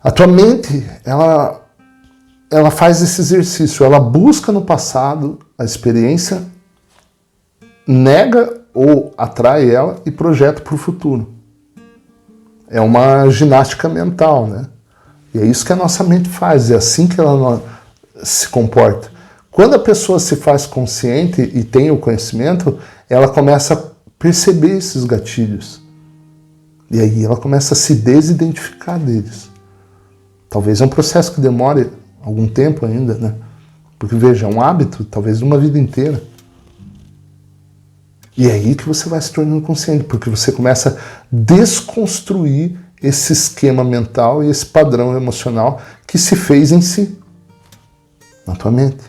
A tua mente, ela faz esse exercício, ela busca no passado a experiência, nega ou atrai ela e projeta para o futuro. É uma ginástica mental, né? E é isso que a nossa mente faz, é assim que ela se comporta. Quando a pessoa se faz consciente e tem o conhecimento, ela começa a perceber esses gatilhos. E aí ela começa a se desidentificar deles. Talvez é um processo que demore algum tempo ainda, né? Porque, veja, é um hábito, talvez de uma vida inteira. E é aí que você vai se tornando consciente, porque você começa a desconstruir esse esquema mental e esse padrão emocional que se fez em si, na tua mente.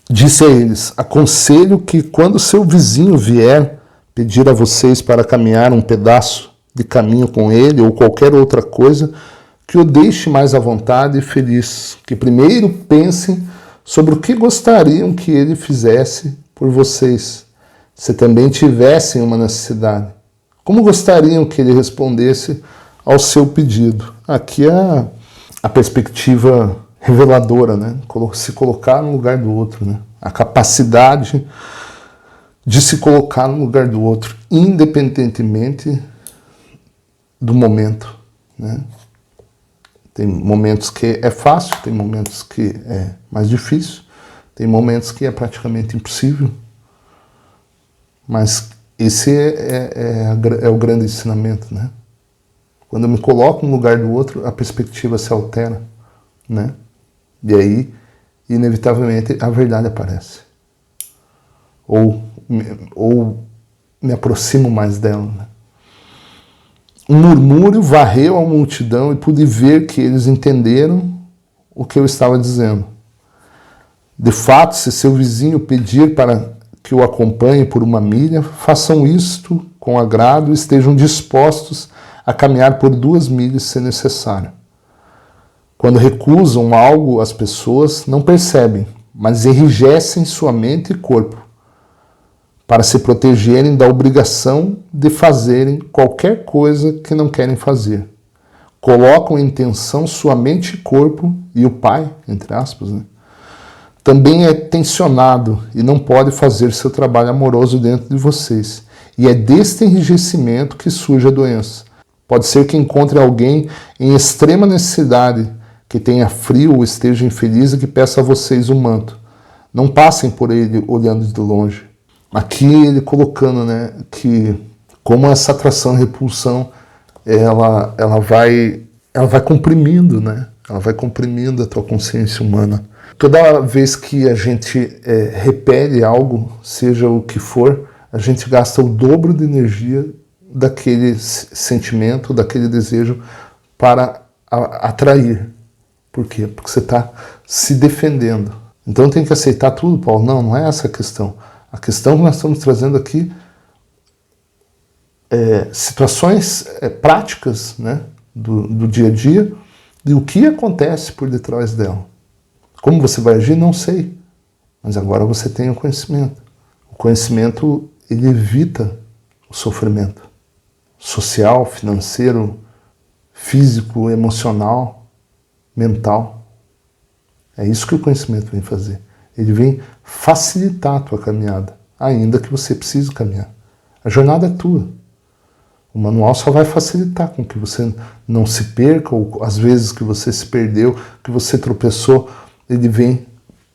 Disse a eles: aconselho que quando seu vizinho vier pedir a vocês para caminhar um pedaço de caminho com ele ou qualquer outra coisa, que o deixe mais à vontade e feliz, que primeiro pensem sobre o que gostariam que ele fizesse por vocês, se também tivessem uma necessidade. Como gostariam que ele respondesse ao seu pedido? Aqui é a perspectiva reveladora, né? Se colocar no lugar do outro, né? A capacidade de se colocar no lugar do outro, independentemente do momento, né? Tem momentos que é fácil, tem momentos que é mais difícil, tem momentos que é praticamente impossível. Mas esse é o grande ensinamento, né? Quando eu me coloco no lugar do outro, a perspectiva se altera, né? E aí, inevitavelmente, a verdade aparece. Ou me aproximo mais dela, né? Um murmúrio varreu a multidão e pude ver que eles entenderam o que eu estava dizendo. De fato, se seu vizinho pedir para que o acompanhe por 1 milha, façam isto com agrado e estejam dispostos a caminhar por 2 milhas se necessário. Quando recusam algo, as pessoas não percebem, mas enrijecem sua mente e corpo para se protegerem da obrigação de fazerem qualquer coisa que não querem fazer. Colocam em tensão sua mente e corpo, e o Pai, entre aspas, né, também é tensionado e não pode fazer seu trabalho amoroso dentro de vocês. E é deste enrijecimento que surge a doença. Pode ser que encontre alguém em extrema necessidade, que tenha frio ou esteja infeliz e que peça a vocês um manto. Não passem por ele olhando de longe. Aqui ele colocando, né, que como essa atração e repulsão, ela vai comprimindo, né? Ela vai comprimindo a tua consciência humana. Toda vez que a gente repele algo, seja o que for, a gente gasta o dobro de energia daquele sentimento, daquele desejo para atrair. Por quê? Porque você está se defendendo. Então tem que aceitar tudo, Paulo? Não é essa a questão. A questão que nós estamos trazendo aqui situações práticas, né, do dia a dia, e o que acontece por detrás dela. Como você vai agir, não sei. Mas agora você tem o conhecimento. O conhecimento, ele evita o sofrimento social, financeiro, físico, emocional, mental. É isso que o conhecimento vem fazer. Ele vem facilitar a tua caminhada, ainda que você precise caminhar. A jornada é tua. O manual só vai facilitar com que você não se perca, ou às vezes que você se perdeu, que você tropeçou, ele vem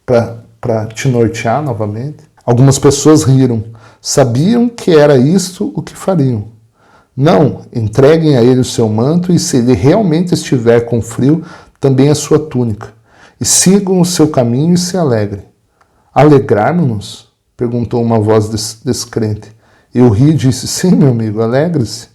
para te nortear novamente. Algumas pessoas riram, sabiam que era isto o que fariam. Não, entreguem a ele o seu manto e se ele realmente estiver com frio, também a sua túnica. E sigam o seu caminho e se alegrem. Alegrarmos-nos? Perguntou uma voz descrente. Eu ri e disse, sim, meu amigo, alegre-se.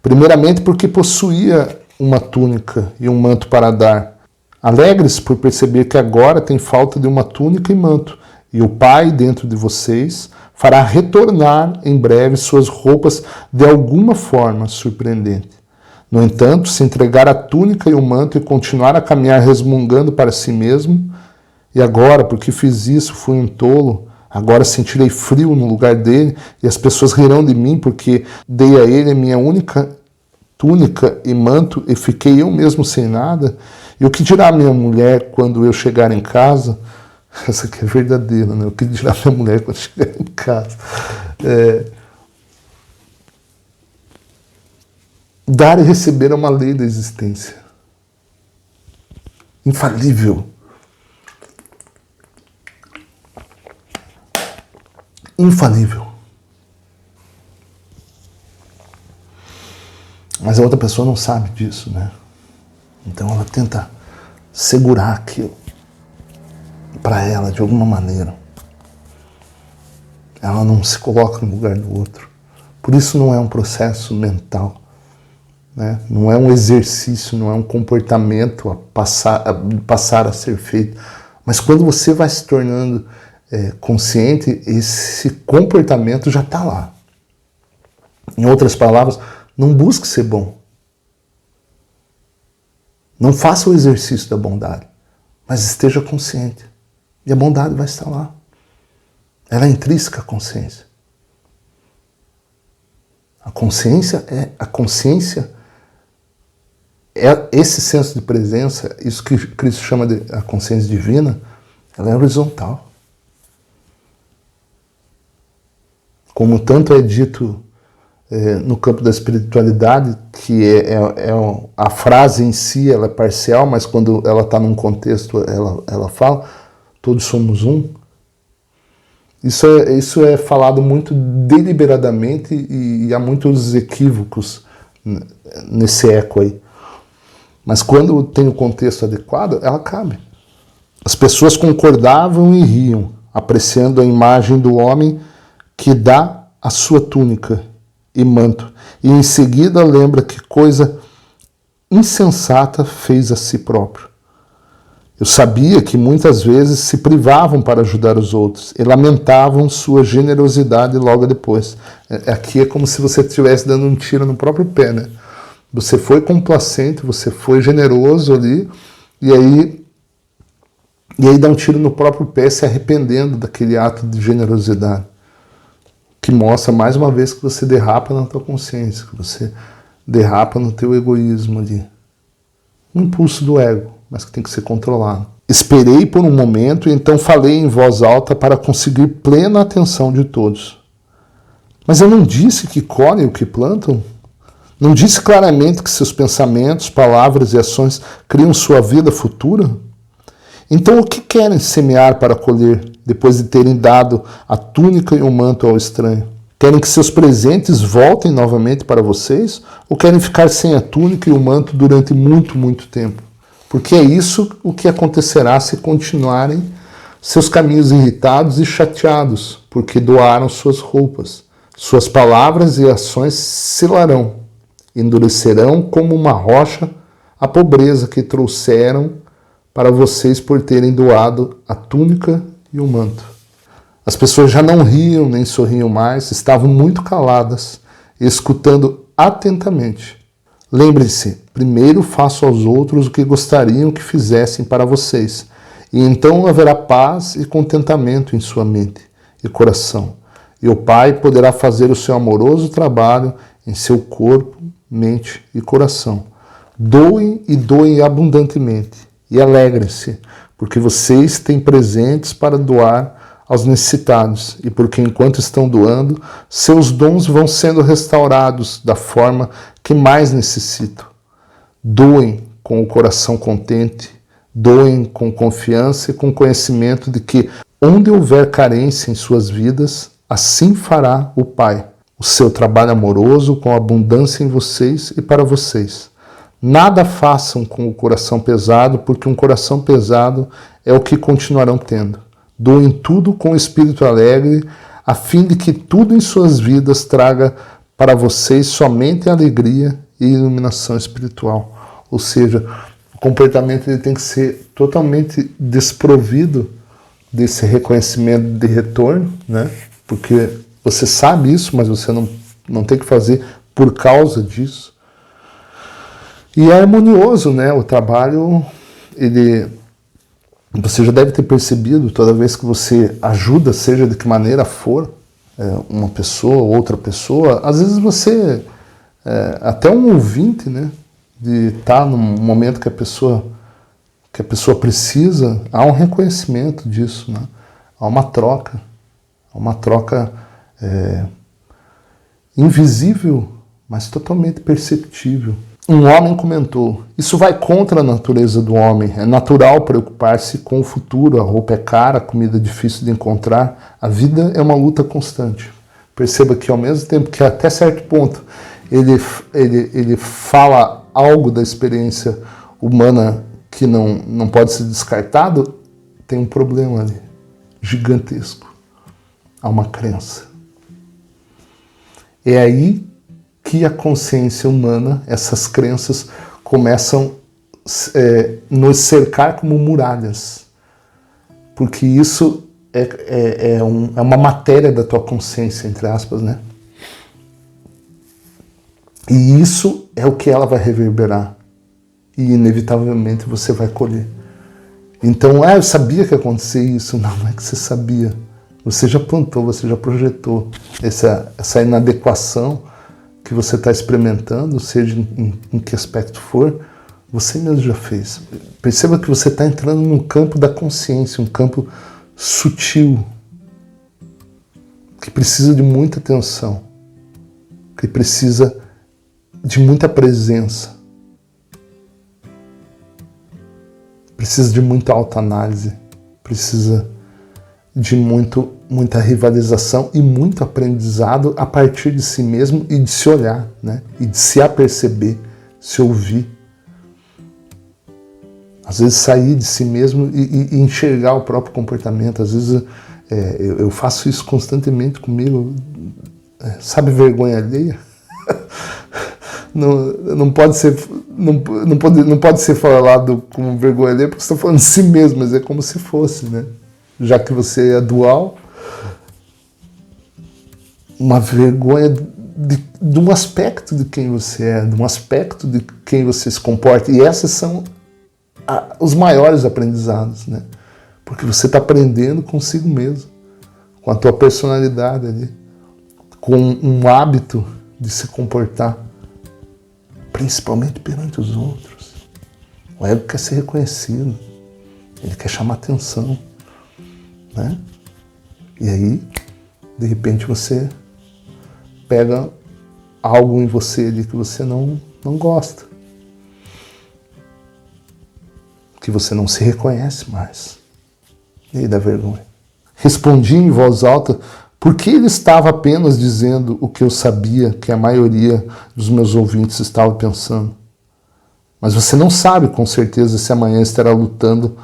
Primeiramente porque possuía uma túnica e um manto para dar. Alegre-se por perceber que agora tem falta de uma túnica e manto, e o Pai dentro de vocês fará retornar em breve suas roupas de alguma forma surpreendente. No entanto, se entregar a túnica e o manto e continuar a caminhar resmungando para si mesmo, e agora, porque fiz isso, fui um tolo, agora sentirei frio no lugar dele, e as pessoas rirão de mim porque dei a ele a minha única túnica e manto e fiquei eu mesmo sem nada? E o que dirá minha mulher quando eu chegar em casa? Essa aqui é verdadeira, né? O que dirá minha mulher quando chegar em casa? Dar e receber é uma lei da existência. Infalível. Infalível. Mas a outra pessoa não sabe disso, né? Então ela tenta segurar aquilo para ela de alguma maneira. Ela não se coloca no lugar do outro. Por isso não é um processo mental, né? Não é um exercício, não é um comportamento a passar a ser feito. Mas quando você vai se tornando consciente, esse comportamento já está lá. Em outras palavras, não busque ser bom. Não faça o exercício da bondade, mas esteja consciente. E a bondade vai estar lá. Ela é intrínseca à consciência. A consciência é esse senso de presença, isso que Cristo chama de a consciência divina, ela é horizontal. Como tanto é dito no campo da espiritualidade, que a frase em si ela é parcial, mas quando ela está num contexto, ela fala, todos somos um. Isso é falado muito deliberadamente e há muitos equívocos nesse eco aí. Mas quando tem o contexto adequado, ela cabe. As pessoas concordavam e riam, apreciando a imagem do homem que dá a sua túnica e manto, e em seguida lembra que coisa insensata fez a si próprio. Eu sabia que muitas vezes se privavam para ajudar os outros e lamentavam sua generosidade logo depois. Aqui é como se você estivesse dando um tiro no próprio pé, né? Você foi complacente, você foi generoso ali, e aí dá um tiro no próprio pé, se arrependendo daquele ato de generosidade. Que mostra mais uma vez que você derrapa na tua consciência, que você derrapa no teu egoísmo ali. Um impulso do ego, mas que tem que ser controlado. Esperei por um momento e então falei em voz alta para conseguir plena atenção de todos. Mas eu não disse que colhem o que plantam? Não disse claramente que seus pensamentos, palavras e ações criam sua vida futura? Então o que querem semear para colher, depois de terem dado a túnica e o manto ao estranho? Querem que seus presentes voltem novamente para vocês? Ou querem ficar sem a túnica e o manto durante muito, muito tempo? Porque é isso o que acontecerá se continuarem seus caminhos irritados e chateados, porque doaram suas roupas. Suas palavras e ações selarão, endurecerão como uma rocha a pobreza que trouxeram para vocês por terem doado a túnica e o manto. As pessoas já não riam nem sorriam mais, estavam muito caladas, escutando atentamente. Lembre-se, primeiro faço aos outros o que gostariam que fizessem para vocês, e então haverá paz e contentamento em sua mente e coração, e o Pai poderá fazer o seu amoroso trabalho em seu corpo, mente e coração. Doem e doem abundantemente. E alegrem-se, porque vocês têm presentes para doar aos necessitados, e porque enquanto estão doando, seus dons vão sendo restaurados da forma que mais necessitam. Doem com o coração contente, doem com confiança e com conhecimento de que, onde houver carência em suas vidas, assim fará o Pai, o seu trabalho amoroso com abundância em vocês e para vocês. Nada façam com o coração pesado, porque um coração pesado é o que continuarão tendo. Doem tudo com o espírito alegre, a fim de que tudo em suas vidas traga para vocês somente alegria e iluminação espiritual. Ou seja, o comportamento ele tem que ser totalmente desprovido desse reconhecimento de retorno, né? Porque você sabe isso, mas você não tem que fazer por causa disso. E é harmonioso, né? O trabalho, você já deve ter percebido, toda vez que você ajuda, seja de que maneira for, uma pessoa ou outra pessoa, às vezes você até um ouvinte, né, de estar num momento que a pessoa precisa, há um reconhecimento disso, né? Há uma troca invisível, mas totalmente perceptível. Um homem comentou: isso vai contra a natureza do homem. É natural preocupar-se com o futuro. A roupa é cara, a comida é difícil de encontrar. A vida é uma luta constante. Perceba que ao mesmo tempo que até certo ponto ele fala algo da experiência humana que não pode ser descartado, tem um problema ali, gigantesco. Há uma crença. É aí que a consciência humana, essas crenças, começam a nos cercar como muralhas. Porque isso é uma matéria da tua consciência, entre aspas, né? E isso é o que ela vai reverberar. E inevitavelmente você vai colher. Então, eu sabia que ia acontecer isso. Não é que você sabia. Você já plantou, você já projetou essa inadequação que você está experimentando, seja em que aspecto for, você mesmo já fez. Perceba que você está entrando num campo da consciência, um campo sutil, que precisa de muita atenção, que precisa de muita presença, precisa de muita autoanálise, precisa de muita rivalização e muito aprendizado a partir de si mesmo e de se olhar, né? E de se aperceber, se ouvir. Às vezes sair de si mesmo e enxergar o próprio comportamento. Às vezes eu faço isso constantemente comigo. Sabe vergonha alheia? Não pode ser falado como vergonha alheia porque você está falando de si mesmo, mas é como se fosse, né? Já que você é dual, uma vergonha de um aspecto de quem você é, de um aspecto de quem você se comporta. E esses são os maiores aprendizados, né? Porque você está aprendendo consigo mesmo, com a tua personalidade ali, com um hábito de se comportar, principalmente perante os outros. O ego quer ser reconhecido, ele quer chamar atenção, né? E aí, de repente, você pega algo em você ali que você não gosta, que você não se reconhece mais. E aí dá vergonha. Respondi em voz alta porque ele estava apenas dizendo o que eu sabia que a maioria dos meus ouvintes estava pensando. Mas você não sabe com certeza se amanhã estará lutando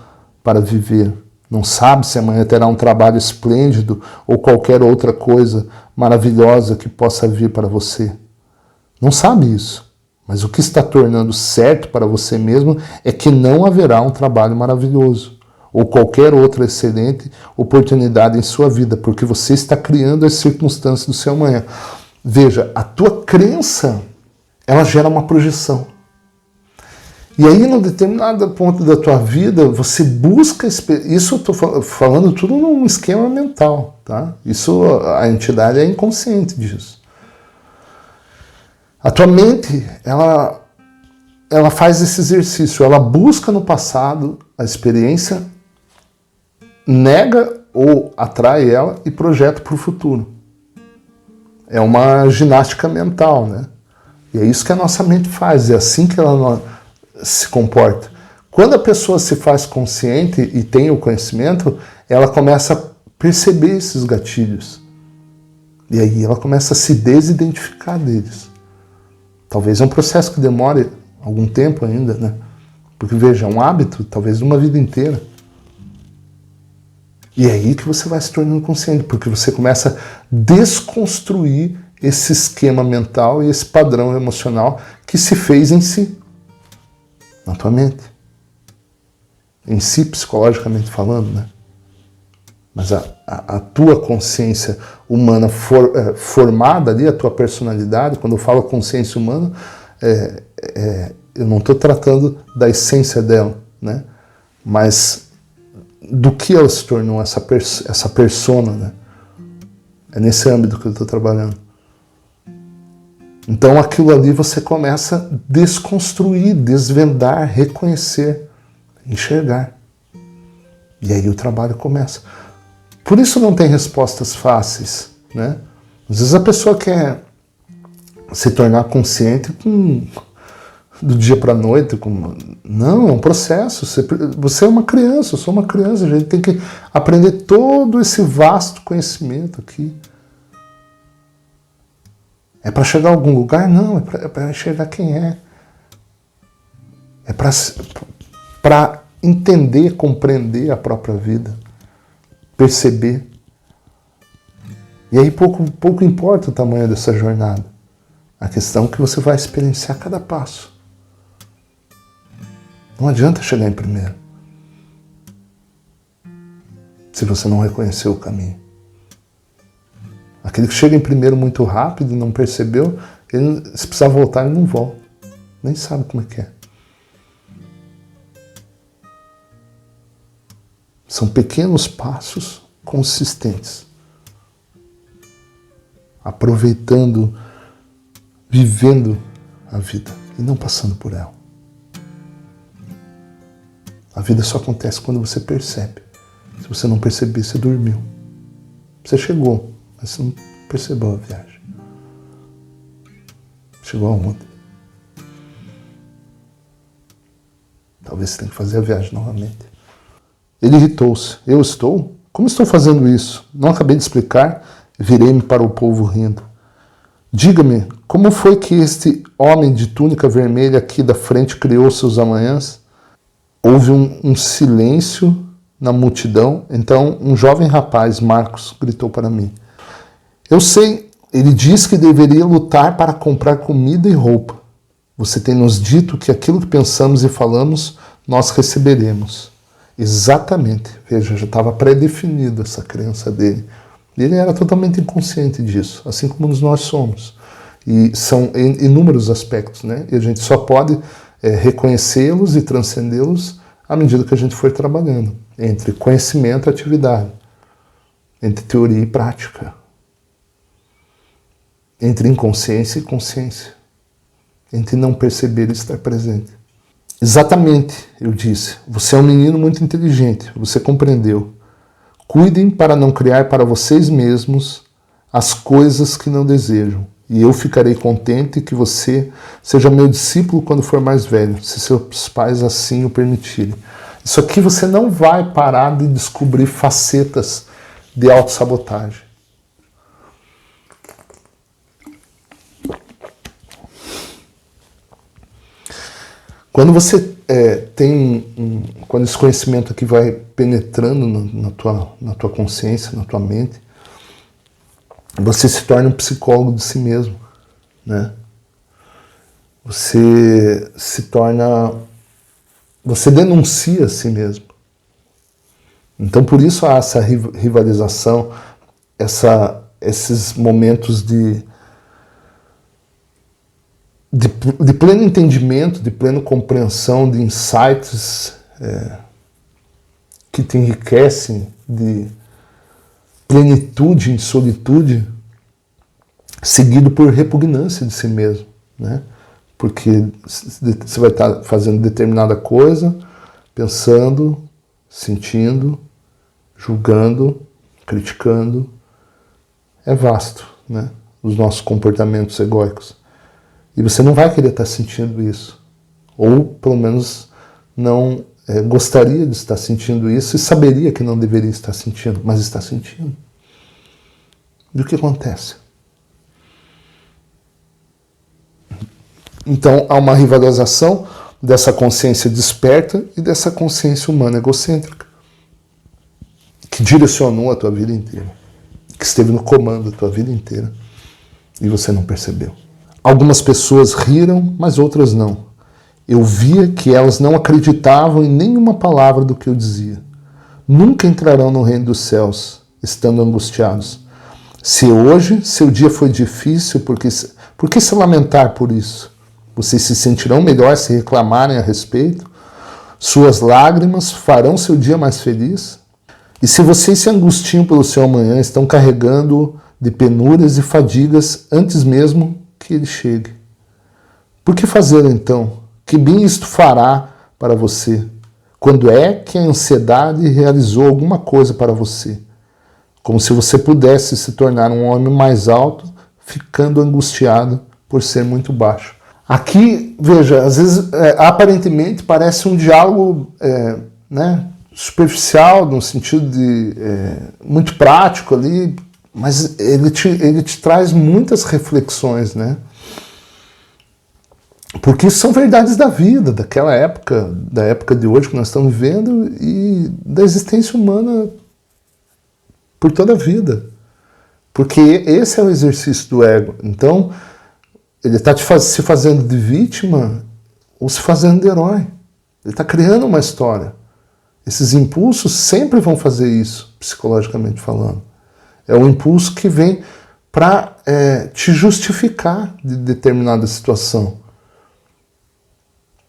para viver. Não sabe se amanhã terá um trabalho esplêndido ou qualquer outra coisa maravilhosa que possa vir para você. Não sabe isso. Mas o que está tornando certo para você mesmo é que não haverá um trabalho maravilhoso ou qualquer outra excelente oportunidade em sua vida, porque você está criando as circunstâncias do seu amanhã. Veja, a tua crença, ela gera uma projeção. E aí, num determinado ponto da tua vida, você busca... Isso eu estou falando tudo num esquema mental, tá? Isso, a entidade é inconsciente disso. A tua mente, ela faz esse exercício, ela busca no passado a experiência, nega ou atrai ela e projeta para o futuro. É uma ginástica mental, né? E é isso que a nossa mente faz, é assim que ela se comporta. Quando a pessoa se faz consciente e tem o conhecimento, ela começa a perceber esses gatilhos. E aí ela começa a se desidentificar deles. Talvez é um processo que demore algum tempo ainda, né? Porque, veja, é um hábito, talvez de uma vida inteira. E é aí que você vai se tornando consciente, porque você começa a desconstruir esse esquema mental e esse padrão emocional que se fez em si. Na tua mente. Em si, psicologicamente falando, né? Mas a tua consciência humana formada ali, a tua personalidade, quando eu falo consciência humana, eu não estou tratando da essência dela, né? Mas do que ela se tornou, essa persona, né? É nesse âmbito que eu estou trabalhando. Então aquilo ali você começa a desconstruir, desvendar, reconhecer, enxergar. E aí o trabalho começa. Por isso não tem respostas fáceis, né? Às vezes a pessoa quer se tornar consciente do dia para a noite. Não, é um processo. Você é uma criança, eu sou uma criança. A gente tem que aprender todo esse vasto conhecimento aqui. É para chegar a algum lugar? Não, é para enxergar quem é. É para entender, compreender a própria vida. Perceber. E aí pouco importa o tamanho dessa jornada. A questão é que você vai experienciar cada passo. Não adianta chegar em primeiro, se você não reconhecer o caminho. Aquele que chega em primeiro muito rápido e não percebeu, se precisar voltar, ele não volta. Nem sabe como é que é. São pequenos passos consistentes. Aproveitando, vivendo a vida e não passando por ela. A vida só acontece quando você percebe. Se você não perceber, você dormiu. Você chegou, mas você não percebeu a viagem. Chegou aonde? Talvez você tenha que fazer a viagem novamente. Ele irritou-se. Eu estou? Como estou fazendo isso? Não acabei de explicar. Virei-me para o povo rindo. Diga-me, como foi que este homem de túnica vermelha aqui da frente criou seus amanhãs? Houve um silêncio na multidão. Então um jovem rapaz, Marcos, gritou para mim. Eu sei, ele disse que deveria lutar para comprar comida e roupa. Você tem nos dito que aquilo que pensamos e falamos, nós receberemos. Exatamente. Veja, já estava pré-definida essa crença dele. Ele era totalmente inconsciente disso, assim como nós somos. E são inúmeros aspectos, né? E a gente só pode reconhecê-los e transcendê-los à medida que a gente for trabalhando. Entre conhecimento e atividade. Entre teoria e prática. Entre inconsciência e consciência. Entre não perceber e estar presente. Exatamente, eu disse. Você é um menino muito inteligente. Você compreendeu. Cuidem para não criar para vocês mesmos as coisas que não desejam. E eu ficarei contente que você seja meu discípulo quando for mais velho, se seus pais assim o permitirem. Isso aqui você não vai parar de descobrir facetas de autossabotagem. Quando você quando esse conhecimento aqui vai penetrando na tua consciência, na tua mente, você se torna um psicólogo de si mesmo, né? Você denuncia a si mesmo. Então por isso há essa rivalização, esses momentos de pleno entendimento, de plena compreensão, de insights que te enriquecem, de plenitude em solitude, seguido por repugnância de si mesmo, né? Porque você vai estar fazendo determinada coisa, pensando, sentindo, julgando, criticando. É vasto, né? Os nossos comportamentos egóicos. E você não vai querer estar sentindo isso. Ou, pelo menos, não gostaria de estar sentindo isso e saberia que não deveria estar sentindo, mas está sentindo. E o que acontece? Então, há uma rivalização dessa consciência desperta e dessa consciência humana egocêntrica, que direcionou a tua vida inteira, que esteve no comando da tua vida inteira, e você não percebeu. Algumas pessoas riram, mas outras não. Eu via que elas não acreditavam em nenhuma palavra do que eu dizia. Nunca entrarão no reino dos céus, estando angustiados. Se hoje seu dia foi difícil, por que se lamentar por isso? Vocês se sentirão melhor se reclamarem a respeito? Suas lágrimas farão seu dia mais feliz? E se vocês se angustiam pelo seu amanhã, estão carregando de penúrias e fadigas antes mesmo que ele chegue. Por que fazê-lo então? Que bem isto fará para você? Quando é que a ansiedade realizou alguma coisa para você? Como se você pudesse se tornar um homem mais alto, ficando angustiado por ser muito baixo. Aqui, veja, às vezes, aparentemente parece um diálogo superficial, no sentido de muito prático ali, mas ele te traz muitas reflexões, né? Porque isso são verdades da vida, daquela época, da época de hoje que nós estamos vivendo e da existência humana por toda a vida. Porque esse é o exercício do ego. Então, ele está se fazendo de vítima ou se fazendo de herói. Ele está criando uma história. Esses impulsos sempre vão fazer isso, psicologicamente falando. É um impulso que vem para te justificar de determinada situação.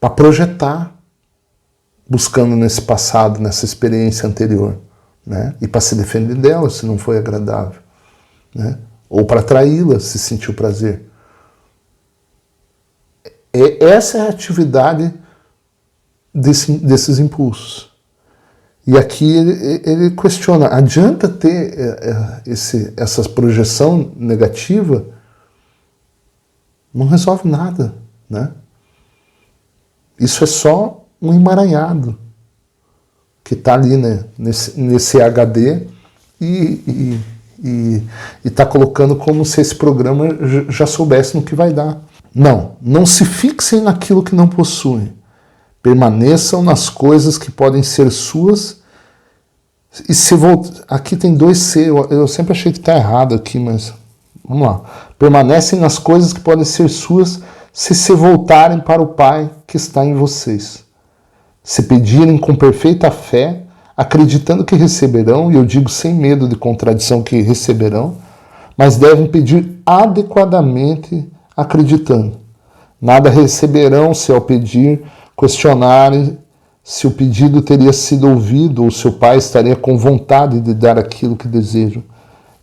Para projetar, buscando nesse passado, nessa experiência anterior, né? E para se defender dela, se não foi agradável, né? Ou para atraí-la, se sentiu prazer. Essa é a atividade desses impulsos. E aqui ele questiona, adianta ter essa projeção negativa? Não resolve nada, né? Isso é só um emaranhado que está ali, né, nesse HD e está colocando como se esse programa já soubesse no que vai dar. Não se fixem naquilo que não possuem. Permaneçam nas coisas que podem ser suas. E se aqui tem 2 C, eu sempre achei que está errado aqui, mas vamos lá. Permanecem nas coisas que podem ser suas se voltarem para o Pai que está em vocês. Se pedirem com perfeita fé, acreditando que receberão, e eu digo sem medo de contradição que receberão, mas devem pedir adequadamente acreditando. Nada receberão se ao pedir questionarem se o pedido teria sido ouvido ou se o Pai estaria com vontade de dar aquilo que desejam.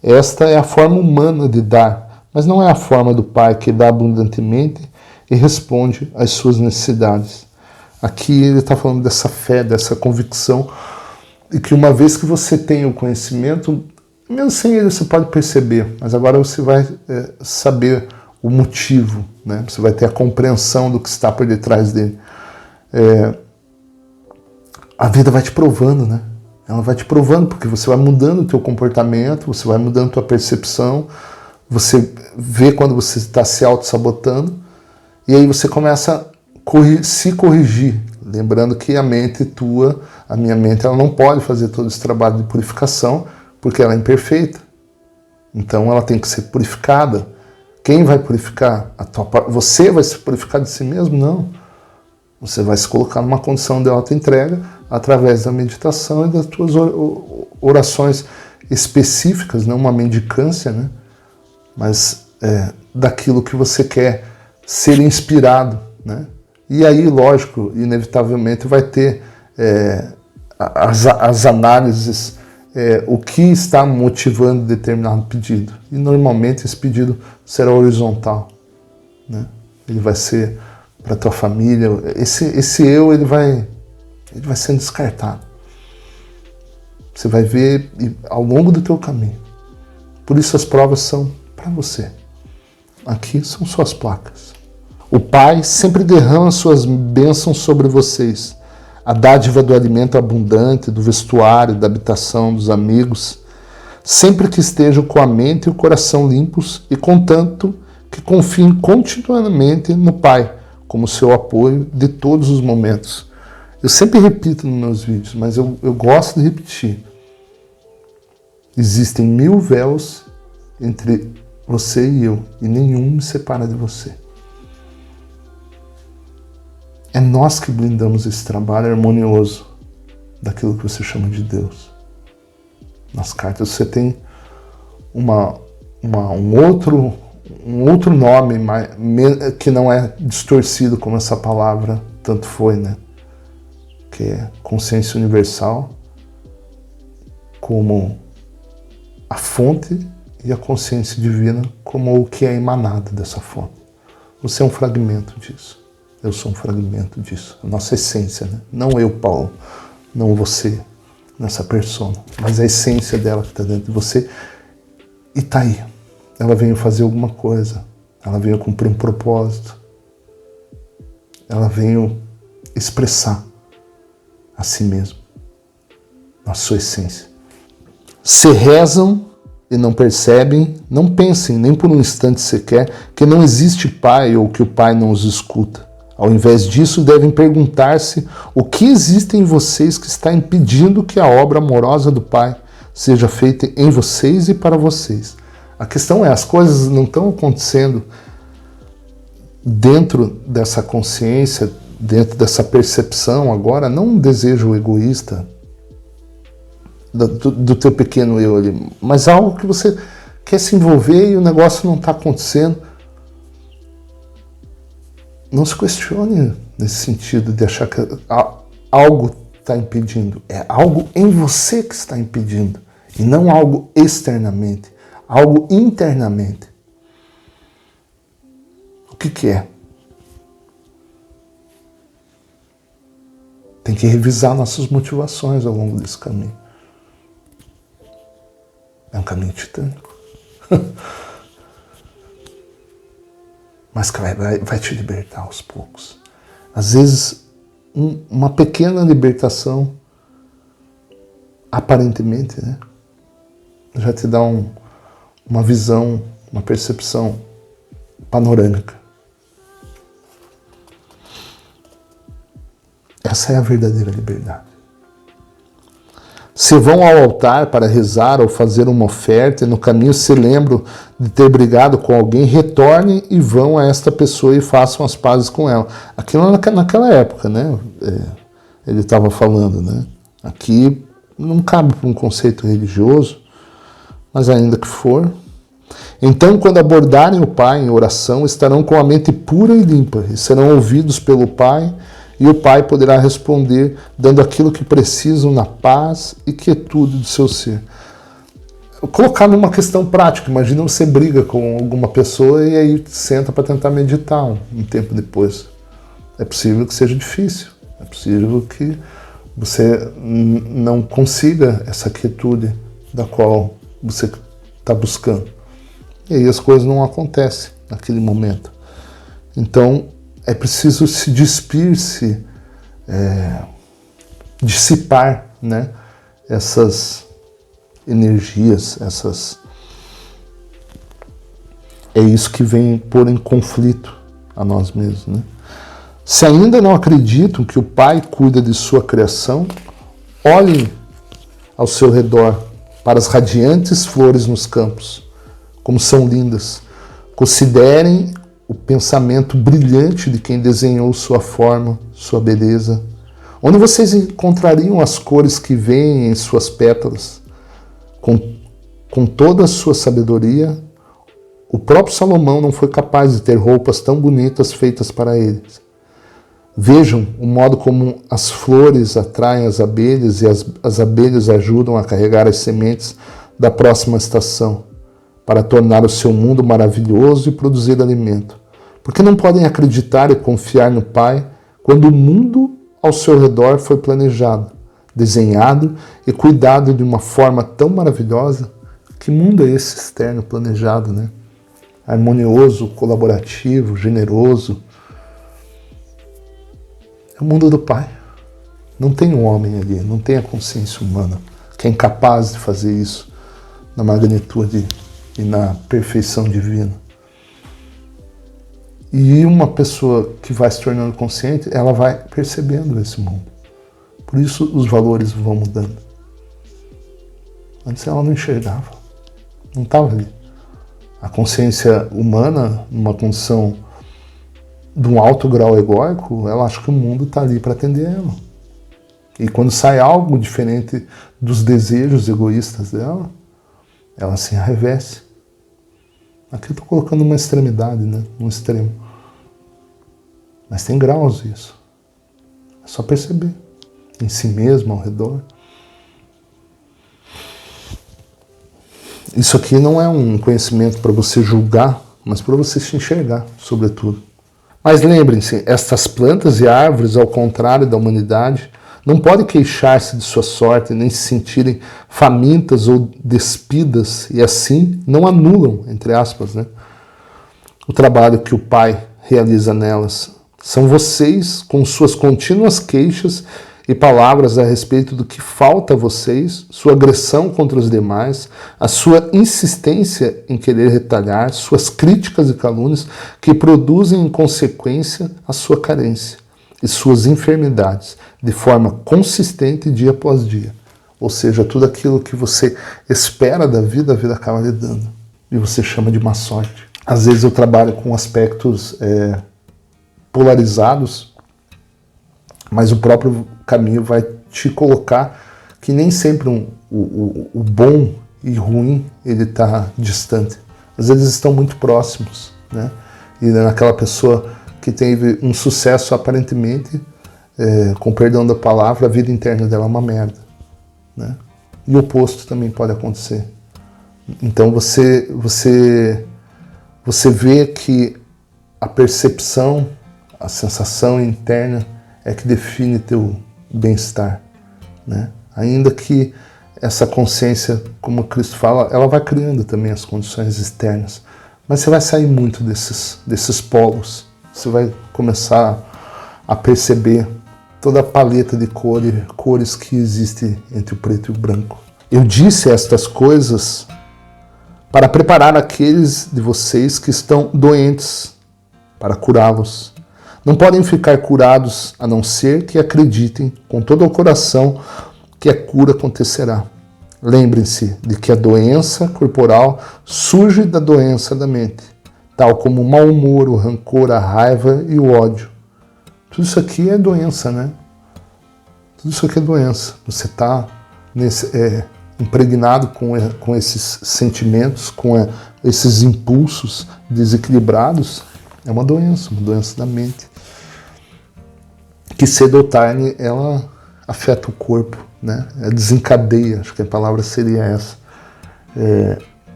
Esta é a forma humana de dar, mas não é a forma do Pai que dá abundantemente e responde às suas necessidades. Aqui ele está falando dessa fé, dessa convicção, e que uma vez que você tem o conhecimento, mesmo sem ele você pode perceber, mas agora você vai saber o motivo, né? Você vai ter a compreensão do que está por detrás dele. A vida vai te provando, né? Ela vai te provando, porque você vai mudando o teu comportamento, você vai mudando a tua percepção, você vê quando você está se auto-sabotando, e aí você começa a se corrigir, lembrando que a mente tua, a minha mente, ela não pode fazer todo esse trabalho de purificação, porque ela é imperfeita. Então ela tem que ser purificada. Quem vai purificar? Você vai se purificar de si mesmo? Não. Você vai se colocar numa condição de auto-entrega através da meditação e das tuas orações específicas, não uma mendicância, né? Mas daquilo que você quer ser inspirado, né? E aí, lógico, inevitavelmente vai ter as análises, o que está motivando determinado pedido. E normalmente esse pedido será horizontal, né? Ele vai ser para a tua família. Esse eu, ele vai sendo descartado. Você vai ver ao longo do teu caminho. Por isso as provas são para você. Aqui são suas placas. O Pai sempre derrama suas bênçãos sobre vocês. A dádiva do alimento abundante, do vestuário, da habitação, dos amigos. Sempre que estejam com a mente e o coração limpos e contanto que confiem continuamente no Pai, como seu apoio de todos os momentos. Eu sempre repito nos meus vídeos, mas eu gosto de repetir. Existem 1000 véus entre você e eu, e nenhum me separa de você. É nós que blindamos esse trabalho harmonioso daquilo que você chama de Deus. Nas cartas você tem um outro nome que não é distorcido como essa palavra tanto foi, né? Que é consciência universal, como a fonte, e a consciência divina como o que é emanado dessa fonte. Você é um fragmento disso. Eu sou um fragmento disso. A nossa essência, né? Não eu, Paulo. Não você, nessa persona. Mas a essência dela que está dentro de você. E está aí. Ela veio fazer alguma coisa. Ela veio cumprir um propósito. Ela veio expressar a si mesma. A sua essência. Se rezam e não percebem, não pensem nem por um instante sequer que não existe Pai ou que o Pai não os escuta. Ao invés disso, devem perguntar-se o que existe em vocês que está impedindo que a obra amorosa do Pai seja feita em vocês e para vocês. A questão é, as coisas não estão acontecendo dentro dessa consciência, dentro dessa percepção agora, não um desejo egoísta do teu pequeno eu ali, mas algo que você quer se envolver e o negócio não está acontecendo. Não se questione nesse sentido de achar que algo está impedindo. É algo em você que está impedindo e não algo externamente, algo internamente. O que é? Tem que revisar nossas motivações ao longo desse caminho. É um caminho titânico. Mas que vai te libertar aos poucos. Às vezes, uma pequena libertação, aparentemente, né, já te dá uma visão, uma percepção panorâmica. Essa é a verdadeira liberdade. Se vão ao altar para rezar ou fazer uma oferta e no caminho se lembram de ter brigado com alguém, retornem e vão a esta pessoa e façam as pazes com ela. Aquilo naquela época, né? Ele estava falando, né? Aqui não cabe para um conceito religioso, mas ainda que for. Então, quando abordarem o Pai em oração, estarão com a mente pura e limpa e serão ouvidos pelo Pai. E o Pai poderá responder dando aquilo que precisam na paz e quietude do seu ser. Colocar numa questão prática, imagina você briga com alguma pessoa e aí senta para tentar meditar um tempo depois. É possível que seja difícil, é possível que você não consiga essa quietude da qual você está buscando. E aí as coisas não acontecem naquele momento. Então, é preciso se despir-se, dissipar, né, essas energias, é isso que vem pôr em conflito a nós mesmos, né? Se ainda não acreditam que o Pai cuida de sua criação, olhem ao seu redor para as radiantes flores nos campos, como são lindas. Considerem o pensamento brilhante de quem desenhou sua forma, sua beleza. Onde vocês encontrariam as cores que vêm em suas pétalas? Com toda a sua sabedoria, o próprio Salomão não foi capaz de ter roupas tão bonitas feitas para eles. Vejam o modo como as flores atraem as abelhas e as abelhas ajudam a carregar as sementes da próxima estação para tornar o seu mundo maravilhoso e produzir alimento. Porque não podem acreditar e confiar no Pai quando o mundo ao seu redor foi planejado, desenhado e cuidado de uma forma tão maravilhosa? Que mundo é esse externo planejado, né? Harmonioso, colaborativo, generoso. É o mundo do Pai. Não tem um homem ali, não tem a consciência humana que é incapaz de fazer isso na magnitude e na perfeição divina. E uma pessoa que vai se tornando consciente, ela vai percebendo esse mundo. Por isso os valores vão mudando. Antes ela não enxergava, não estava ali. A consciência humana, numa condição de um alto grau egóico, ela acha que o mundo está ali para atender ela. E quando sai algo diferente dos desejos egoístas dela, ela se arrevesse. Aqui eu estou colocando uma extremidade, né? Um extremo. Mas tem graus isso. É só perceber. Em si mesmo, ao redor. Isso aqui não é um conhecimento para você julgar, mas para você se enxergar, sobretudo. Mas lembrem-se, estas plantas e árvores, ao contrário da humanidade, não podem queixar-se de sua sorte, nem se sentirem famintas ou despidas, e assim não anulam, entre aspas, né, o trabalho que o Pai realiza nelas. São vocês, com suas contínuas queixas e palavras a respeito do que falta a vocês, sua agressão contra os demais, a sua insistência em querer retalhar, suas críticas e calúnias, que produzem em consequência a sua carência e suas enfermidades, de forma consistente dia após dia. Ou seja, tudo aquilo que você espera da vida, a vida acaba lhe dando. E você chama de má sorte. Às vezes eu trabalho com aspectos polarizados, mas o próprio caminho vai te colocar que nem sempre o bom e ruim ele está distante. Às vezes estão muito próximos, né? E naquela pessoa que teve um sucesso aparentemente, com perdão da palavra, a vida interna dela é uma merda, né? E o oposto também pode acontecer. Então você vê que a percepção, a sensação interna é que define teu bem-estar, né? Ainda que essa consciência, como Cristo fala, ela vai criando também as condições externas, mas você vai sair muito desses polos. Você vai começar a perceber toda a paleta de cores que existe entre o preto e o branco. Eu disse estas coisas para preparar aqueles de vocês que estão doentes, para curá-los. Não podem ficar curados a não ser que acreditem com todo o coração que a cura acontecerá. Lembrem-se de que a doença corporal surge da doença da mente, tal como o mau humor, o rancor, a raiva e o ódio. Tudo isso aqui é doença, né? Tudo isso aqui é doença. Você está impregnado com esses sentimentos, com esses impulsos desequilibrados. É uma doença da mente. Que cedo ou tarde ela afeta o corpo, né? Desencadeia, acho que a palavra seria essa.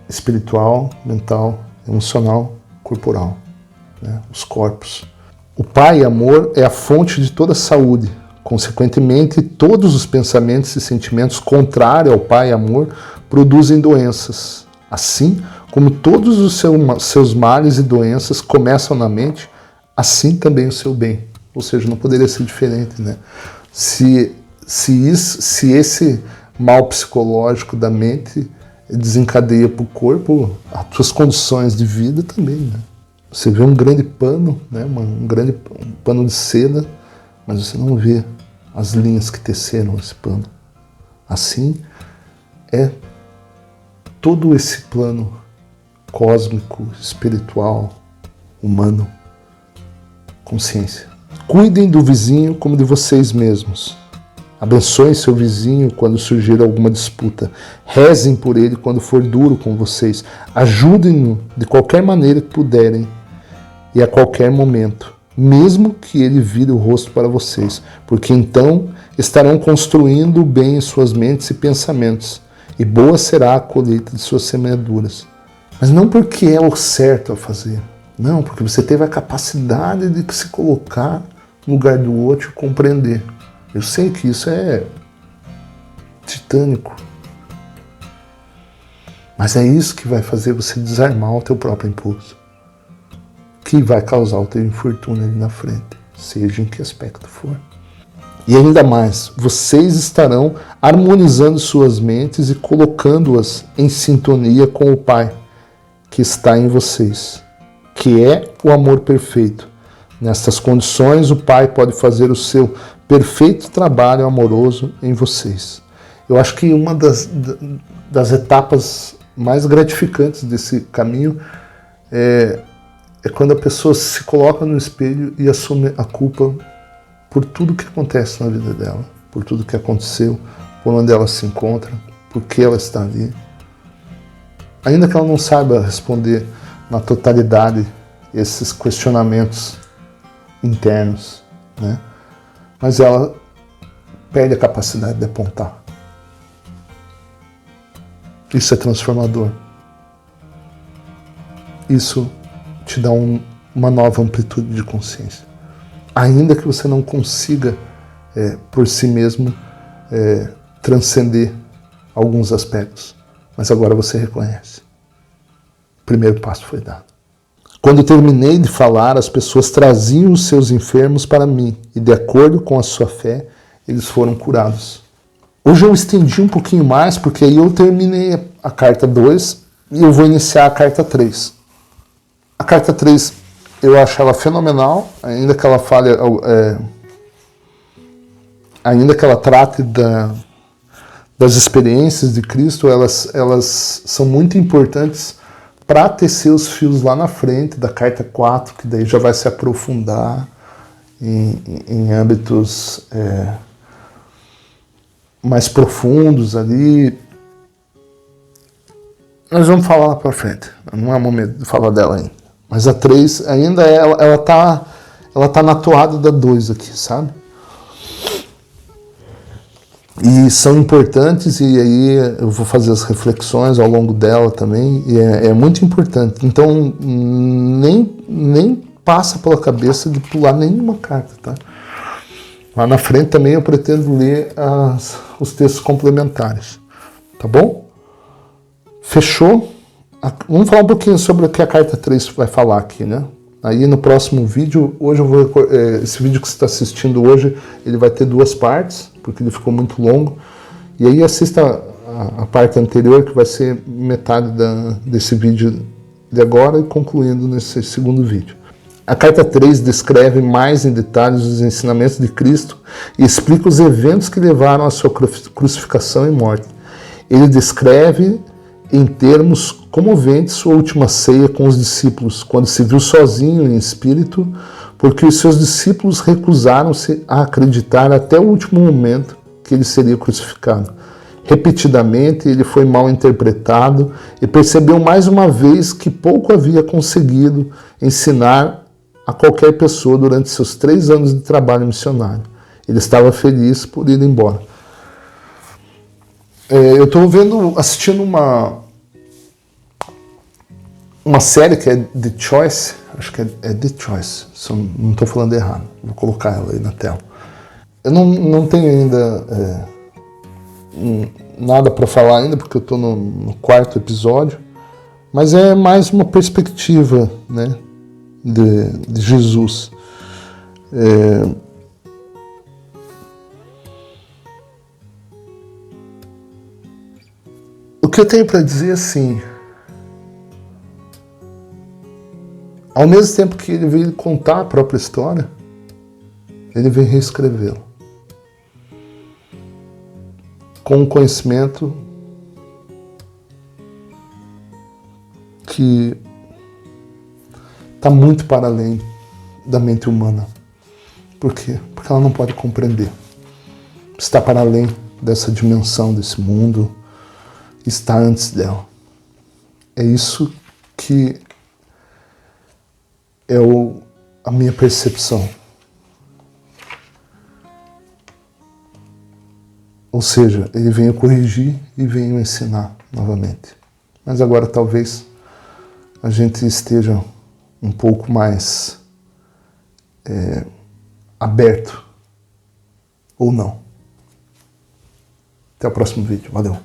Espiritual, mental, emocional, corporal, né? Os corpos. O Pai, amor, é a fonte de toda saúde. Consequentemente, todos os pensamentos e sentimentos contrários ao Pai, amor, produzem doenças. Assim como todos os seus males e doenças começam na mente, assim também o seu bem. Ou seja, não poderia ser diferente, né? Se esse mal psicológico da mente desencadeia para o corpo, as suas condições de vida também, né? Você vê um grande pano, né? um pano de seda, mas você não vê as linhas que teceram esse pano. Assim é todo esse plano cósmico, espiritual, humano, consciência. Cuidem do vizinho como de vocês mesmos. Abençoem seu vizinho quando surgir alguma disputa. Rezem por ele quando for duro com vocês. Ajudem-no de qualquer maneira que puderem e a qualquer momento, mesmo que ele vire o rosto para vocês, porque então estarão construindo o bem em suas mentes e pensamentos, e boa será a colheita de suas semeaduras. Mas não porque é o certo a fazer, não, porque você teve a capacidade de se colocar no lugar do outro e compreender. Eu sei que isso é titânico, mas é isso que vai fazer você desarmar o teu próprio impulso, que vai causar o teu infortúnio ali na frente, seja em que aspecto for. E ainda mais, vocês estarão harmonizando suas mentes e colocando-as em sintonia com o Pai, que está em vocês, que é o amor perfeito. Nestas condições, o Pai pode fazer o seu perfeito trabalho amoroso em vocês. Eu acho que uma das etapas mais gratificantes desse caminho é quando a pessoa se coloca no espelho e assume a culpa por tudo que acontece na vida dela, por tudo que aconteceu, por onde ela se encontra, por que ela está ali. Ainda que ela não saiba responder na totalidade esses questionamentos internos, né? Mas ela perde a capacidade de apontar. Isso é transformador. Isso te dá um uma nova amplitude de consciência. Ainda que você não consiga, por si mesmo, transcender alguns aspectos. Mas agora você reconhece. O primeiro passo foi dado. Quando terminei de falar, as pessoas traziam os seus enfermos para mim, e de acordo com a sua fé, eles foram curados. Hoje eu estendi um pouquinho mais, porque aí eu terminei a carta 2 e eu vou iniciar a carta 3. A carta 3, eu acho ela fenomenal, ainda que ela fale, ainda que ela trate das experiências de Cristo, elas são muito importantes para tecer os fios lá na frente da carta 4, que daí já vai se aprofundar em âmbitos mais profundos ali. Nós vamos falar lá para frente, não é o momento de falar dela ainda. Mas a 3 ainda ela tá na toada da 2 aqui, sabe? E são importantes, e aí eu vou fazer as reflexões ao longo dela também, e é muito importante. Então, nem passa pela cabeça de pular nenhuma carta, tá? Lá na frente também eu pretendo ler os textos complementares, tá bom? Fechou? Vamos falar um pouquinho sobre o que a carta 3 vai falar aqui, né? Aí no próximo vídeo, hoje eu vou, esse vídeo que você está assistindo hoje, ele vai ter 2 partes, porque ele ficou muito longo. E aí assista a parte anterior, que vai ser metade desse vídeo de agora, e concluindo nesse segundo vídeo. A carta 3 descreve mais em detalhes os ensinamentos de Cristo e explica os eventos que levaram à sua crucificação e morte. Ele descreve em termos comoventes sua última ceia com os discípulos, quando se viu sozinho em espírito, porque os seus discípulos recusaram-se a acreditar até o último momento que ele seria crucificado. Repetidamente ele foi mal interpretado e percebeu mais uma vez que pouco havia conseguido ensinar a qualquer pessoa durante seus 3 anos de trabalho missionário. Ele estava feliz por ir embora. Eu estou assistindo uma série que é The Choice, acho que é The Choice, não estou falando errado, vou colocar ela aí na tela. Eu não tenho ainda nada para falar ainda, porque eu estou no 4º episódio, mas é mais uma perspectiva, né, de Jesus. O que eu tenho para dizer assim, ao mesmo tempo que ele veio contar a própria história, ele veio reescrevê-la. Com um conhecimento que está muito para além da mente humana. Por quê? Porque ela não pode compreender. Está para além dessa dimensão, desse mundo, está antes dela. É isso que é a minha percepção. Ou seja, ele veio corrigir e veio ensinar novamente. Mas agora talvez a gente esteja um pouco mais aberto, ou não. Até o próximo vídeo. Valeu!